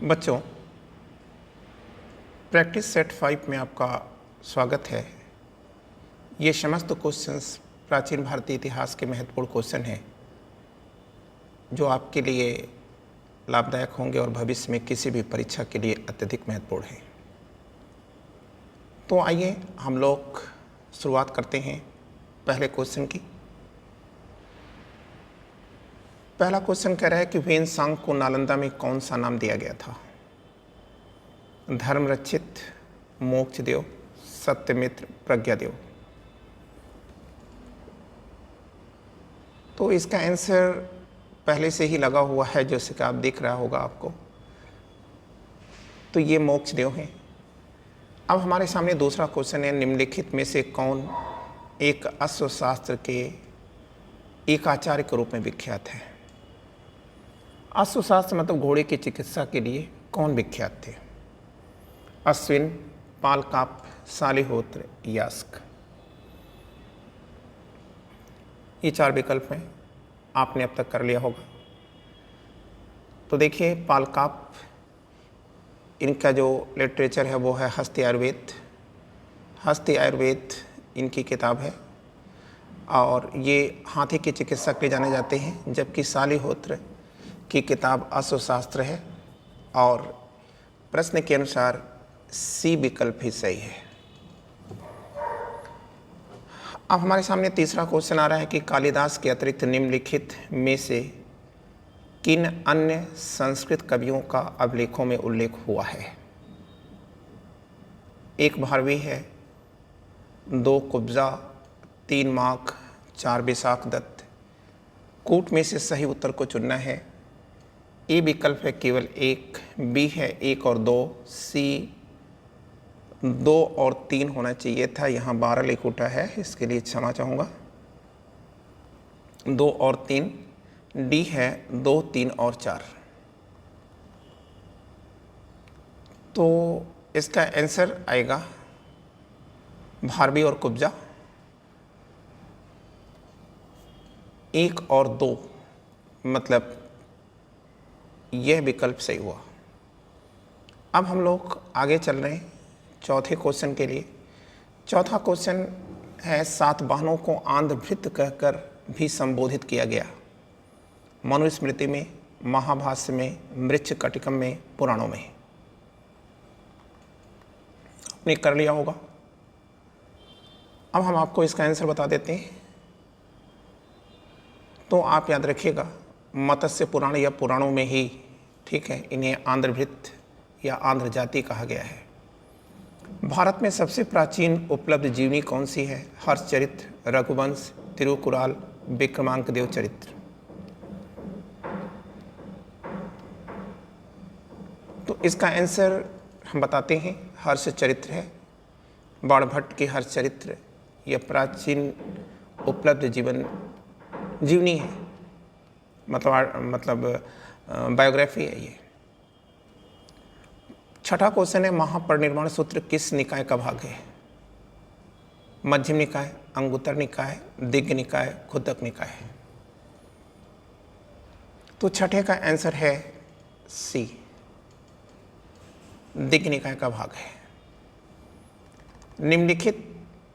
बच्चों, practice set 5 में आपका स्वागत है। ये समस्त क्वेश्चंस प्राचीन भारतीय इतिहास के महत्वपूर्ण क्वेश्चन हैं जो आपके लिए लाभदायक होंगे और भविष्य में किसी भी परीक्षा के लिए अत्यधिक महत्वपूर्ण हैं। तो आइए हम लोग शुरुआत करते हैं पहले क्वेश्चन की। पहला क्वेश्चन कह रहा है कि वेनसांग को नालंदा में कौन सा नाम दिया गया था? धर्मरक्षित, मोक्षदेव, सत्यमित्र, प्रज्ञादेव। तो इसका आंसर पहले से ही लगा हुआ है, जैसे कि आप दिख रहा होगा आपको। तो ये मोक्षदेव हैं। अब हमारे सामने दूसरा क्वेश्चन है, निम्नलिखित में से कौन एक अश्वशास्त्र के एक आचार्य के रूप में विख्यात है? अश्वशास्त्र मतलब घोड़े की चिकित्सा के लिए कौन विख्यात थे? अश्विन, पालकाप, शालिहोत्र, यास्क। ये चार विकल्प हैं, आपने अब तक कर लिया होगा। तो देखिए, पालकाप, इनका जो लिटरेचर है वो है हस्ती आयुर्वेद। हस्ती आयुर्वेद इनकी किताब है और ये हाथी की चिकित्सा के लिए जाने जाते हैं, जबकि शालिहोत्र की किताब अश्वशास्त्र है और प्रश्न के अनुसार सी विकल्प ही सही है। अब हमारे सामने तीसरा क्वेश्चन आ रहा है कि कालिदास के अतिरिक्त निम्नलिखित में से किन अन्य संस्कृत कवियों का अभिलेखों में उल्लेख हुआ है? एक भारवी है, 2 कुब्जा, 3 माघ, 4 विशाख दत्त। कूट में से सही उत्तर को चुनना है। ए विकल्प है केवल 1, बी है 1 और 2, सी 2 और 3 होना चाहिए था, यहाँ 12 लिख उठा है, इसके लिए क्षमा चाहूँगा। 2 और 3, डी है 2, 3 और 4। तो इसका आंसर आएगा भारवी और कुब्जा। 1 और 2 मतलब यह विकल्प सही हुआ। अब हम लोग आगे चल रहे हैं चौथे क्वेश्चन के लिए। चौथा क्वेश्चन है, सातवाहनों को आंध्रभृत्य कहकर भी संबोधित किया गया। मनुस्मृति में, महाभाष्य में, मृच्छकटिकम में, पुराणों में। आपने कर लिया होगा। अब हम आपको इसका आंसर बता देते हैं। तो आप याद रखिएगा, मत्स्य पुराण या पुराणों में ही, ठीक है, इन्हें आंध्रभृत्य या आंध्र जाति कहा गया है। भारत में सबसे प्राचीन उपलब्ध जीवनी कौन सी है? हर्षचरित्र, रघुवंश, तिरुकुराल, विक्रमांक देव चरित्र। तो इसका आंसर हम बताते हैं, हर्षचरित्र है। बाणभट्ट की हर्षचरित्र यह प्राचीन उपलब्ध जीवनी है, मतलब बायोग्राफी है ये। छठा क्वेश्चन है, महापरिनिर्वाण सूत्र किस निकाय का भाग है? मध्यम निकाय, अंगुत्तर निकाय, दिग्ग निकाय, खुद्दक निकाय। तो छठे का आंसर है सी, दिग्ग निकाय का भाग है। निम्नलिखित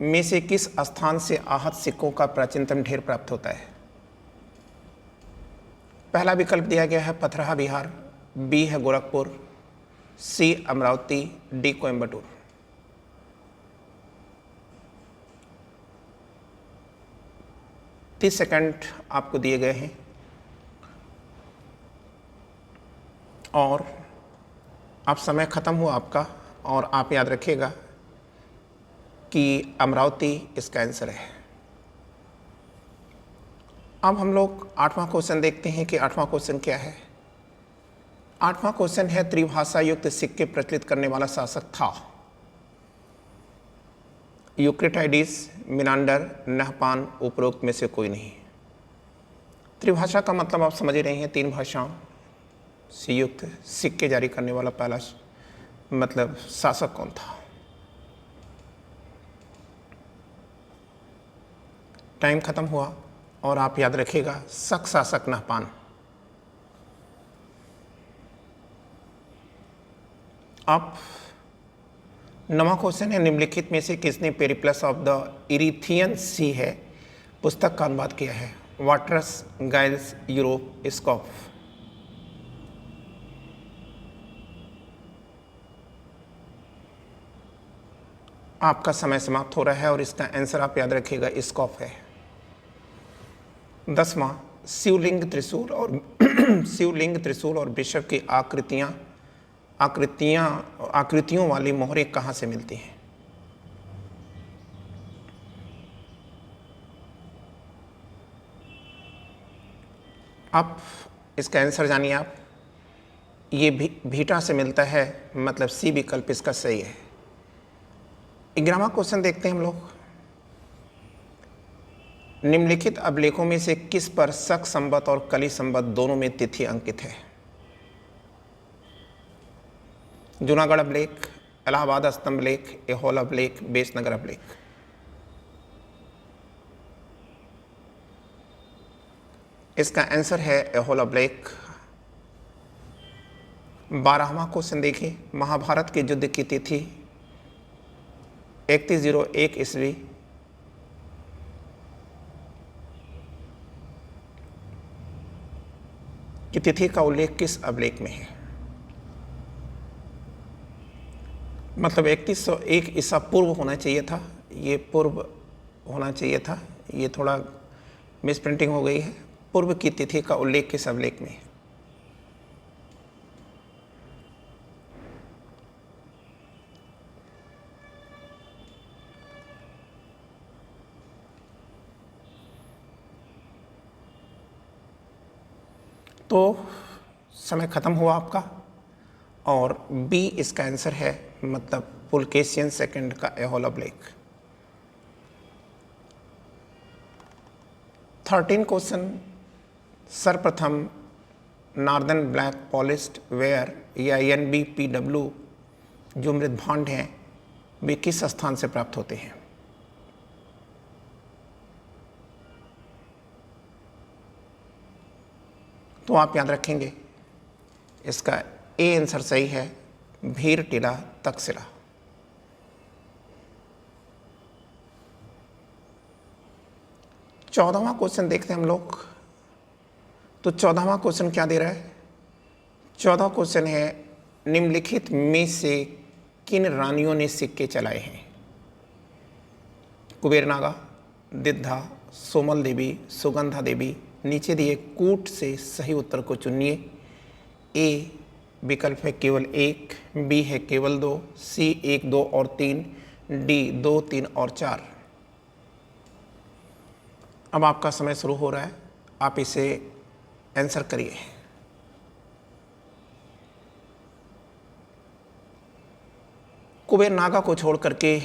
में से किस स्थान से आहत सिक्कों का प्राचीनतम ढेर प्राप्त होता है? पहला विकल्प दिया गया है पथरहा बिहार, बी है गोरखपुर, सी अमरावती, डी कोयम्बटूर। 30 सेकंड आपको दिए गए हैं और अब समय खत्म हुआ आपका, और आप याद रखिएगा कि अमरावती इसका आंसर है। अब हम लोग 8वां क्वेश्चन देखते हैं कि 8वां क्वेश्चन क्या है। 8वां क्वेश्चन है, त्रिभाषा युक्त सिक्के प्रचलित करने वाला शासक था? यूक्रिटाइडिस, मिनांडर, नहपान, उपरोक्त में से कोई नहीं। त्रिभाषा का मतलब आप समझ ही रहे हैं, 3 भाषाओं से युक्त सिक्के जारी करने वाला पहला मतलब शासक कौन था? टाइम खत्म हुआ और आप याद रखिएगा, शक शासक नहपान। अब नवा क्वेश्चन है, निम्नलिखित में से किसने पेरिप्लस ऑफ द इरिथियन सी है पुस्तक का अनुवाद किया है? वाटरस, गाइल्स, यूरोप, स्कॉफ। आपका समय समाप्त हो रहा है और इसका आंसर आप याद रखिएगा, स्कॉफ है। 10वां, शिवलिंग त्रिशूल और शिवलिंग त्रिशूल और वृषभ की आकृतियों वाली मोहरें कहाँ से मिलती हैं? अब इसका आंसर जानिए आप। ये भीटा से मिलता है, मतलब सी विकल्प इसका सही है। 11वां क्वेश्चन देखते हैं हम लोग। निम्नलिखित अभिलेखों में से किस पर शक संवत और कली संवत दोनों में तिथि अंकित है? जूनागढ़ अभिलेख, इलाहाबाद स्तंभ लेख, ऐहोल अभिलेख, बेसनगर अभिलेख। इसका आंसर है ऐहोल अभिलेख। 12वां क्वेश्चन देखिए। महाभारत के युद्ध की तिथि 3101 ईस्वी की तिथि का उल्लेख किस अभिलेख में है? मतलब 3101 ईसा पूर्व होना चाहिए था, ये पूर्व होना चाहिए था, ये थोड़ा मिस प्रिंटिंग हो गई है। पूर्व की तिथि का उल्लेख किस अभिलेख में है? तो समय खत्म हुआ आपका, और बी इसका आंसर है, मतलब पुलकेशियन सेकंड का ऐहोल अभिलेख। 13 क्वेश्चन। सर्वप्रथम नॉर्दर्न ब्लैक पॉलिश्ड वेयर या NBPW जो मृदभांड हैं वे किस स्थान से प्राप्त होते हैं? तो आप याद रखेंगे, इसका ए आंसर सही है, भीर टीला तक्षशिला। चौदहवां क्वेश्चन देखते हैं हम लोग। तो 14वां क्वेश्चन क्या दे रहा है? 14वां क्वेश्चन है, निम्नलिखित में से किन रानियों ने सिक्के चलाए हैं? कुबेरनागा, दिद्धा, सोमल देवी, सुगंधा देवी। नीचे दिए कूट से सही उत्तर को चुनिए। ए विकल्प है केवल 1, बी है केवल 2, सी 1, 2 और 3, डी 2, 3 और 4। अब आपका समय शुरू हो रहा है, आप इसे आंसर करिए। कुबेरनागा को छोड़ करके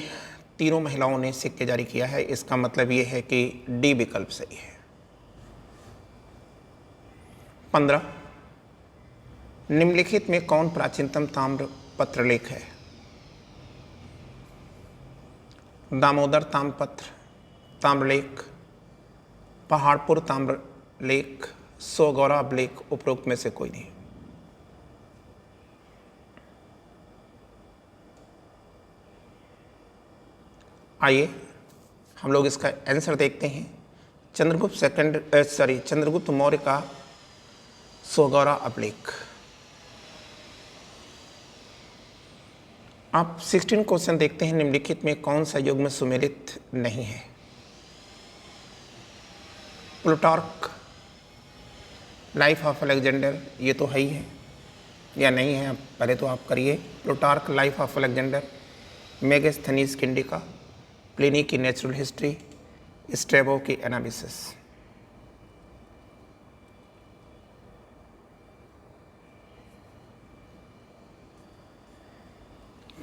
तीनों महिलाओं ने सिक्के जारी किया है, इसका मतलब यह है कि डी विकल्प सही है। 15, निम्नलिखित में कौन प्राचीनतम ताम्र पत्रलेख है? दामोदर ताम्रपत्र ताम्रलेख, पहाड़पुर ताम्रलेख, सोगौरा अभिलेख, उपरोक्त में से कोई नहीं। आइए हम लोग इसका आंसर देखते हैं। चंद्रगुप्त मौर्य का सोगौरा अभिलेख। आप 16 क्वेश्चन देखते हैं। निम्नलिखित में कौन सा युग में सुमेलित नहीं है? प्लूटार्क, लाइफ ऑफ अलेक्जेंडर, ये तो है ही है या नहीं है? आप पहले तो आप करिए। Plutarch, life of Alexander, Megasthenes की इंडिका, प्लिनी की नेचुरल हिस्ट्री, स्ट्रेबो की एनालिसिस।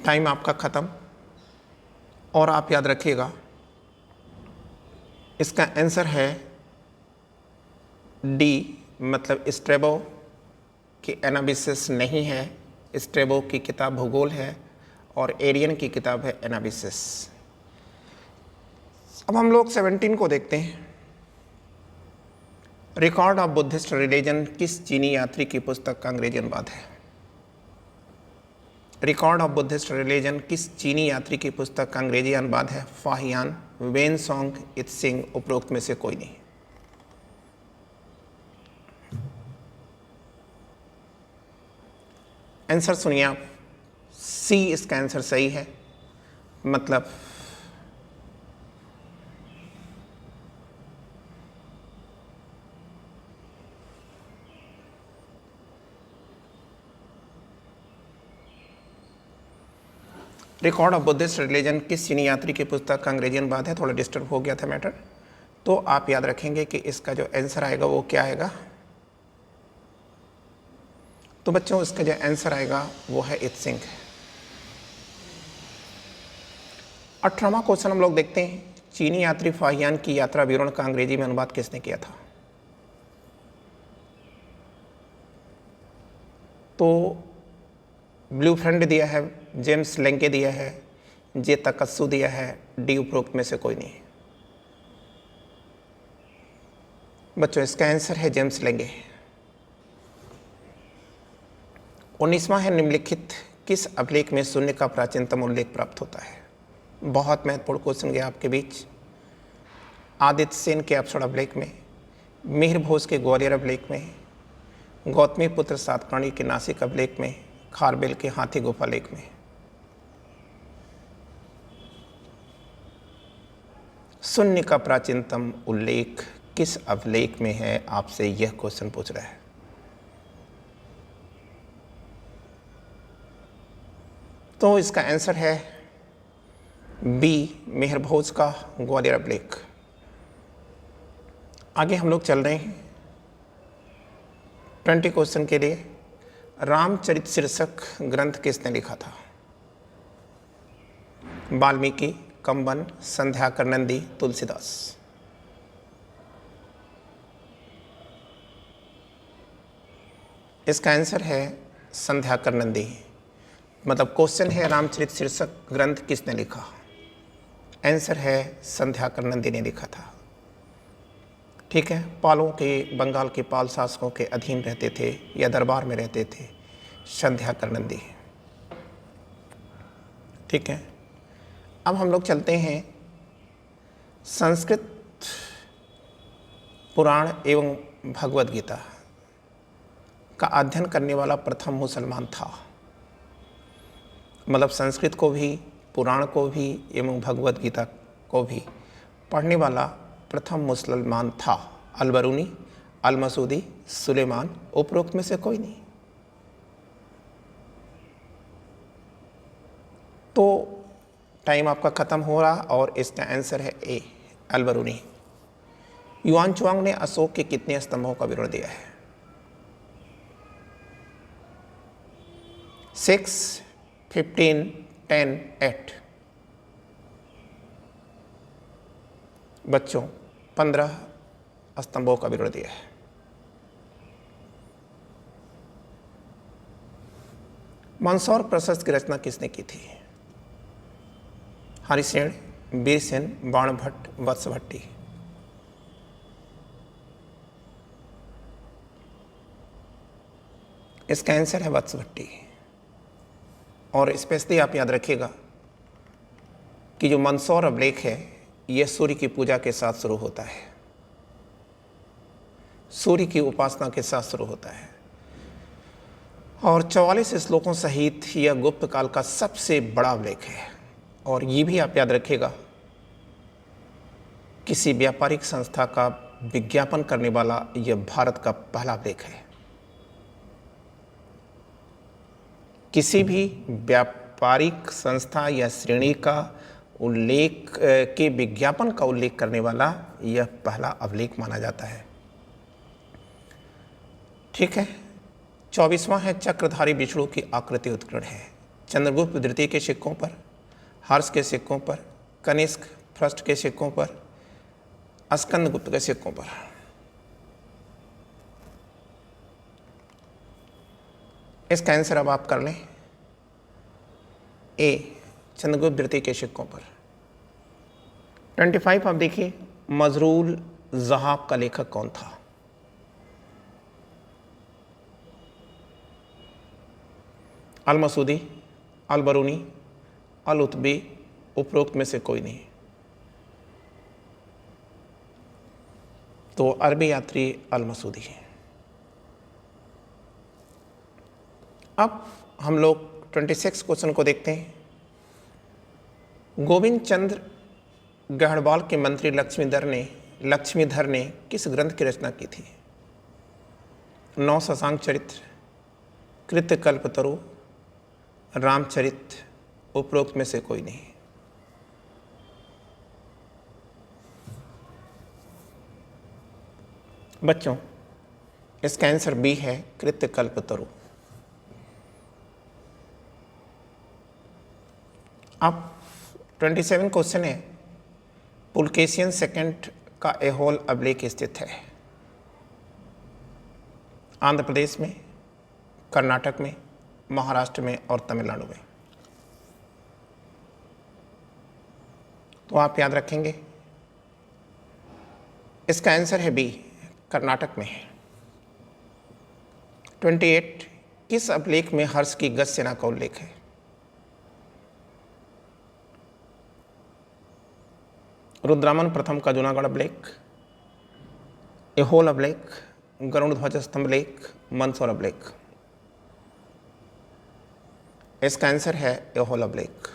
टाइम आपका ख़त्म, और आप याद रखिएगा इसका आंसर है डी, मतलब स्ट्रेबो की एनालिसिस नहीं है। स्ट्रेबो की किताब भूगोल है और एरियन की किताब है एनालिसिस। अब हम लोग 17 को देखते हैं। रिकॉर्ड ऑफ बुद्धिस्ट रिलीजन किस चीनी यात्री की पुस्तक का अंग्रेजी अनुवाद है? रिकॉर्ड ऑफ बुद्धिस्ट रिलीजन किस चीनी यात्री की पुस्तक का अंग्रेजी अनुवाद है? फाहियान, वेन सॉन्ग, इत्सिंग, उपरोक्त में से कोई नहीं। आंसर सुनिए आप, सी इसका आंसर सही है। मतलब रिकॉर्ड ऑफ बुद्धिस्ट रिलीजन किस चीनी यात्री की पुस्तक का अंग्रेजी अनुवाद है? थोड़ा डिस्टर्ब हो गया था मैटर, तो आप याद रखेंगे कि इसका जो आंसर आएगा वो क्या आएगा। तो बच्चों इसका जो आंसर आएगा वो है इत्सिंग। 18वां क्वेश्चन हम लोग देखते हैं, चीनी यात्री फाहियान की यात्रा विवरण का अंग्रेजी में अनुवाद किसने किया था? तो ब्लू फ्रेंड दिया है, जेम्स लेंके दिया है, जे तकस्सु दिया है, डी उपरोक्त में से कोई नहीं। बच्चों इसका आंसर है जेम्स लेंगे। 19वां है, निम्नलिखित किस अभिलेख में शून्य का प्राचीनतम उल्लेख प्राप्त होता है? बहुत महत्वपूर्ण क्वेश्चन गया आपके बीच। आदित्य सेन के अप्सरा अभिलेख में, मिहिर भोज के ग्वालियर अभिलेख में, गौतमी पुत्र सातकर्णी के नासिक अभिलेख में, खारबेल के हाथी गुफा लेख में। शून्य का प्राचीनतम उल्लेख किस अभिलेख में है, आपसे यह क्वेश्चन पूछ रहा है। तो इसका आंसर है बी, मिहिर भोज का ग्वालियर अभिलेख। आगे हम लोग चल रहे हैं 20 क्वेश्चन के लिए। रामचरित शीर्षक ग्रंथ किसने लिखा था? वाल्मीकि, कंबन, संध्याकर नंदी, तुलसीदास। इसका आंसर है संध्याकर नंदी। मतलब क्वेश्चन है रामचरित शीर्षक ग्रंथ किसने लिखा, आंसर है संध्याकर नंदी ने लिखा था। ठीक है, पालों के, बंगाल के पाल शासकों के अधीन रहते थे या दरबार में रहते थे, संध्याकर नंदी। ठीक है, अब हम लोग चलते हैं संस्कृत पुराण एवं भगवद गीता का अध्ययन करने वाला प्रथम मुसलमान था। मतलब संस्कृत को भी, पुराण को भी एवं भगवद गीता को भी पढ़ने वाला प्रथम मुसलमान था। अल-बरूनी, अल-मसूदी, सुलेमान, उपरोक्त में से कोई नहीं। तो टाइम आपका खत्म हो रहा और इसका आंसर है ए, अल-बरूनी। युआन चुआंग ने अशोक के कितने स्तंभों का विवरण दिया है? 6, 15, 10, 8। बच्चों 15 स्तंभों का विवरण दिया है। मंदसौर प्रशस्ति की रचना किसने की थी? हरिसेन, वीरसेन, बाणभट्ट, वत्सभट्टी। इसका आंसर है वत्सभट्टी। और स्पेशली आप याद रखिएगा कि जो मंदसौर अभिलेख है यह सूर्य की पूजा के साथ शुरू होता है, सूर्य की उपासना के साथ शुरू होता है और 44 श्लोकों सहित यह गुप्त काल का सबसे बड़ा अभिलेख है। और ये भी आप याद रखिएगा, किसी व्यापारिक संस्था का विज्ञापन करने वाला यह भारत का पहला अभिलेख है। किसी भी व्यापारिक संस्था या श्रेणी का उल्लेख के विज्ञापन का उल्लेख करने वाला यह पहला अभिलेख माना जाता है। ठीक है, 24वां है, चक्रधारी बिछड़ों की आकृति उत्कीर्ण है। चंद्रगुप्त द्वितीय के सिक्कों पर, हर्ष के सिक्कों पर, कनिष्क फर्स्ट के सिक्कों पर, स्कंदगुप्त के सिक्कों पर। इसका आंसर अब आप कर लें, ए, चंद्रगुप्त द्वितीय के सिक्कों पर। 25 आप देखिए, मजरूल ज़हाब का लेखक कौन था? अल-मसूदी, अल बरूनी, अल उतबी, उपरोक्त में से कोई नहीं। तो अरबी यात्री अल मसूदी है। अब हम लोग 26 क्वेश्चन को देखते हैं। गोविंद चंद्र गढ़वाल के मंत्री लक्ष्मीधर ने किस ग्रंथ की रचना की थी? नौ शशांक चरित्र, कृत्यकल्पतरु, रामचरित, उपरोक्त में से कोई नहीं। बच्चों, इसका आंसर बी है, कृत्यकल्पतरु। अब 27 क्वेश्चन है। पुलकेशियन सेकंड का एहोल अभिलेख स्थित है आंध्र प्रदेश में, कर्नाटक में, महाराष्ट्र में और तमिलनाडु में। तो आप याद रखेंगे, इसका आंसर है बी, कर्नाटक में है। 28 किस अभिलेख में हर्ष की गज सेना का उल्लेख है? रुद्रामन प्रथम का जूनागढ़ अभिलेख, एहोल अभिलेख, गरुड़ ध्वज स्तंभ लेख, मंदसौर अभिलेख। इसका आंसर है एहोल अभिलेख।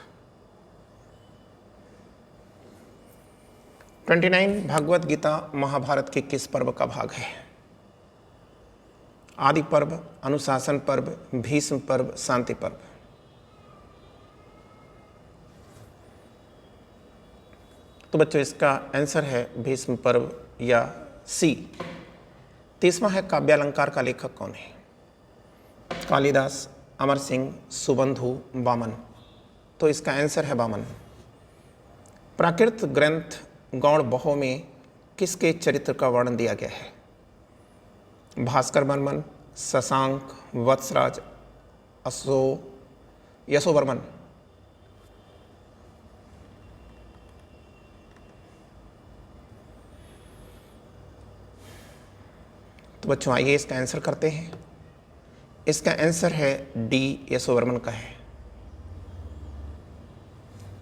29 भगवत गीता महाभारत के किस पर्व का भाग है? आदि पर्व, अनुशासन पर्व, भीष्म पर्व, शांति पर्व। तो बच्चों, इसका आंसर है भीष्म पर्व या सी। 30वां है, काव्यालंकार का लेखक कौन है? कालिदास, अमर सिंह, सुबंधु, वामन। तो इसका आंसर है वामन। प्राकृत ग्रंथ गौड़ बहो में किसके चरित्र का वर्णन दिया गया है? भास्कर वर्मन, शशांक, वत्सराज, यशोवर्मन। तो बच्चों, आइए इसका आंसर करते हैं। इसका आंसर है डी, यशोवर्मन का है।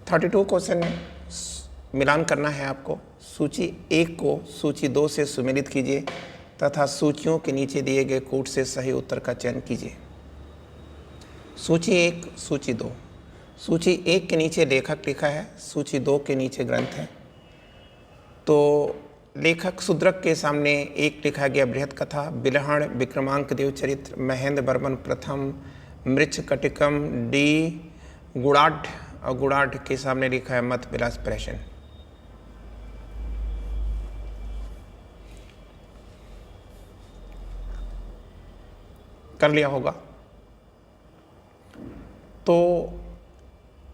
32 क्वेश्चन मिलान करना है आपको। सूची 1 को सूची 2 से सुमेलित कीजिए तथा सूचियों के नीचे दिए गए कूट से सही उत्तर का चयन कीजिए। सूची 1, सूची 2। सूची 1 के नीचे लेखक लिखा है, सूची 2 के नीचे ग्रंथ है। तो लेखक शूद्रक के सामने 1 लिखा गया बृहत कथा, बिलहण, विक्रमांक देव चरित्र, महेंद्र वर्मन प्रथम, मृच्छकटिकम, डी गुड़ाढ़, और गुड़ाढ़ के सामने लिखा है मत विलास प्रशन। कर लिया होगा। तो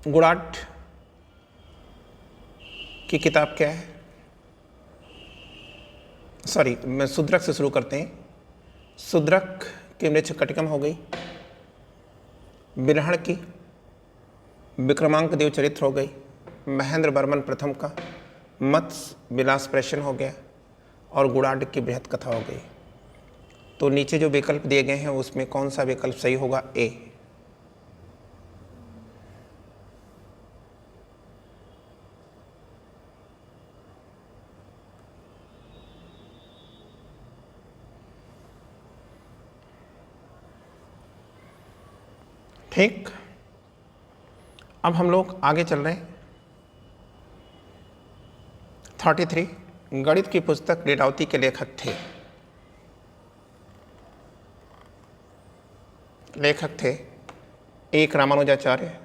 गुड़ाढ़ की किताब क्या है? सॉरी, मैं शूद्रक से शुरू करते हैं। शूद्रक की मृच्छकटिकम हो गई, बिलहण की विक्रमांक देव चरित्र हो गई, महेंद्र वर्मन प्रथम का मत्स्य विलास प्रशन हो गया और गुड़ाढ़ की बृहत कथा हो गई। तो नीचे जो विकल्प दिए गए हैं उसमें कौन सा विकल्प सही होगा? ए। ठीक, अब हम लोग आगे चल रहे हैं। 33 गणित की पुस्तक लीलावती के लेखक थे। लेखक थे 1 रामानुजाचार्य,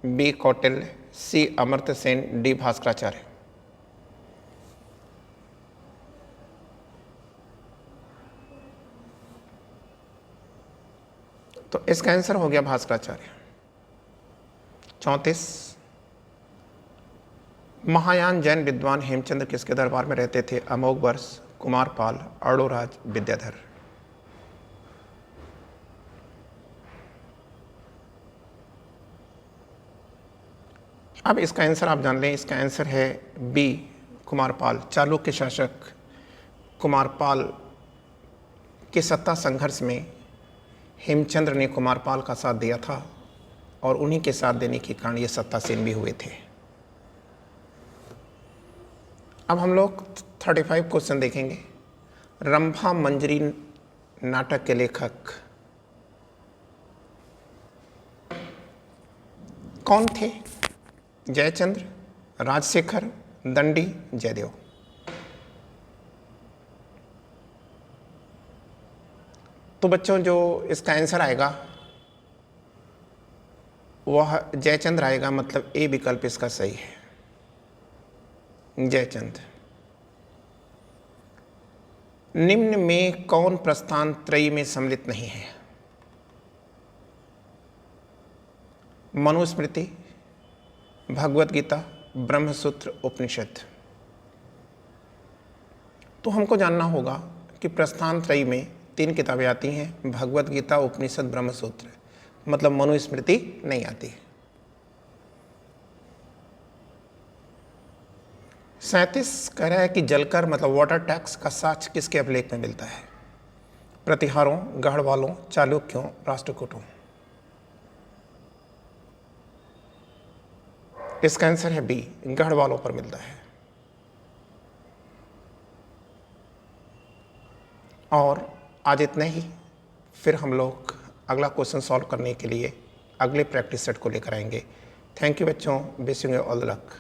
बी कौटिल्य, सी अमर्त्य सेन, डी भास्कराचार्य। तो इसका आंसर हो गया भास्कराचार्य। 34 महायान जैन विद्वान हेमचंद्र किसके दरबार में रहते थे? अमोघ वर्ष, कुमारपाल, अड़ोराज, विद्याधर। अब इसका आंसर आप जान लें। इसका आंसर है बी, कुमारपाल। चालुक्य शासक कुमारपाल के सत्ता संघर्ष में हेमचंद्र ने कुमारपाल का साथ दिया था और उन्हीं के साथ देने के कारण ये सत्तासीन भी हुए थे। अब हम लोग 35 क्वेश्चन देखेंगे। रंभा मंजरी नाटक के लेखक कौन थे? जयचंद्र, राजशेखर, दंडी, जयदेव। तो बच्चों जो इसका आंसर आएगा वह जयचंद्र आएगा, मतलब ए विकल्प इसका सही है, जयचंद्र। निम्न में कौन प्रस्थान त्रयी में सम्मिलित नहीं है? मनुस्मृति, भगवत गीता, ब्रह्मसूत्र, उपनिषद। तो हमको जानना होगा कि प्रस्थान त्रयी में 3 किताबें आती हैं, भगवत गीता, उपनिषद, ब्रह्मसूत्र, मतलब मनुस्मृति नहीं आती। 37 कह रहा है कि जलकर मतलब वाटर टैक्स का साक्ष्य किसके अभिलेख में मिलता है? प्रतिहारों, गढ़वालों, चालुक्यों, राष्ट्रकूटों। इसका आंसर है बी, गढ़वालों पर मिलता है। और आज इतना ही, फिर हम लोग अगला क्वेश्चन सॉल्व करने के लिए अगले प्रैक्टिस सेट को लेकर आएंगे। थैंक यू बच्चों, wishing you all the luck.